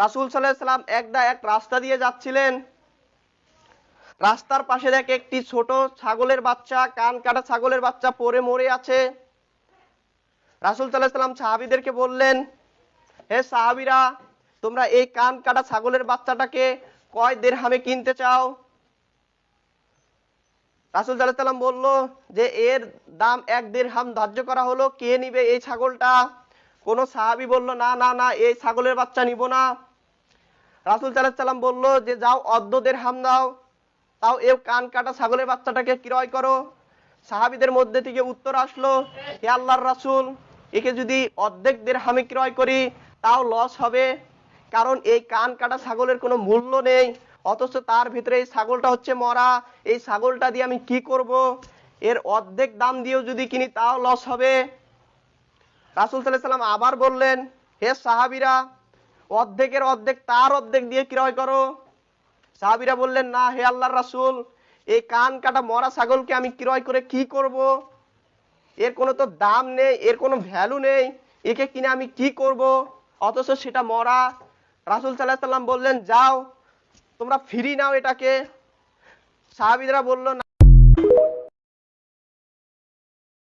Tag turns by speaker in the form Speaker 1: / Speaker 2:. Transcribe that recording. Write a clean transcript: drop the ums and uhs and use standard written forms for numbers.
Speaker 1: রাসূল সাল্লাল্লাহু আলাইহি সাল্লাম এক রাস্তা দিয়ে যাচ্ছিলেন। রাস্তার পাশে দেখে একটি ছোট ছাগলের বাচ্চা, কান কাটা ছাগলের বাচ্চা পড়ে মরে আছে। রাসূল সাল্লাল্লাহু আলাইহি সাল্লাম সাহাবীদেরকে বললেন, হে সাহাবীরা, তোমরা এই কান কাটা ছাগলের বাচ্চাটাকে কয় দিরহামে কিনতে চাও? রাসূল সাল্লাল্লাহু আলাইহি সাল্লাম বলল যে এর দাম 1 দিরহাম ধার্য করা হলো, কে নিবে এই ছাগলটা? কোন সাহাবী বলল না না না, এই ছাগলের বাচ্চা নিব না। রাসূল সাল্লাল্লাহু আলাইহি সাল্লাম বলল যে যাও, অর্ধ দিরহাম দাও, তাও এই কান কাটা ছাগলের বাচ্চাটাকে ক্রয় করো। সাহাবীদের মধ্যে থেকে উত্তর আসলো, হে আল্লাহর রাসূল, একে যদি অর্ধেক দিরহামে ক্রয় করি তাও লস হবে, কারণ এই কান কাটা ছাগলের কোনো মূল্য নেই, অথচ তার ভিতরে এই ছাগলটা হচ্ছে মরা, এই ছাগলটা দিয়ে আমি কি করব? এর অর্ধেক দাম দিয়েও যদি কিনি তাও লস হবে। রাসূল সাল্লাল্লাহু আলাইহি সাল্লাম আবার বললেন, হে সাহাবীরা, অর্ধেকের অর্ধেক তার অর্ধেক দিয়ে ক্রয় করো। সাহাবীরা বললেন, না হে আল্লাহর রাসূল, এই কান কাটা মরা ছাগলকে আমি ক্রয় করে কি করব? এর কোনো তো দাম নেই, এর কোনো ভ্যালু নেই, একে কিনে আমি কি করব, অথচ সেটা মরা। রাসূল সাল্লাল্লাহু আলাইহি সাল্লাম বললেন, যাও তোমরা ফিরিয়ে নাও এটাকে। সাহাবীরা বলল,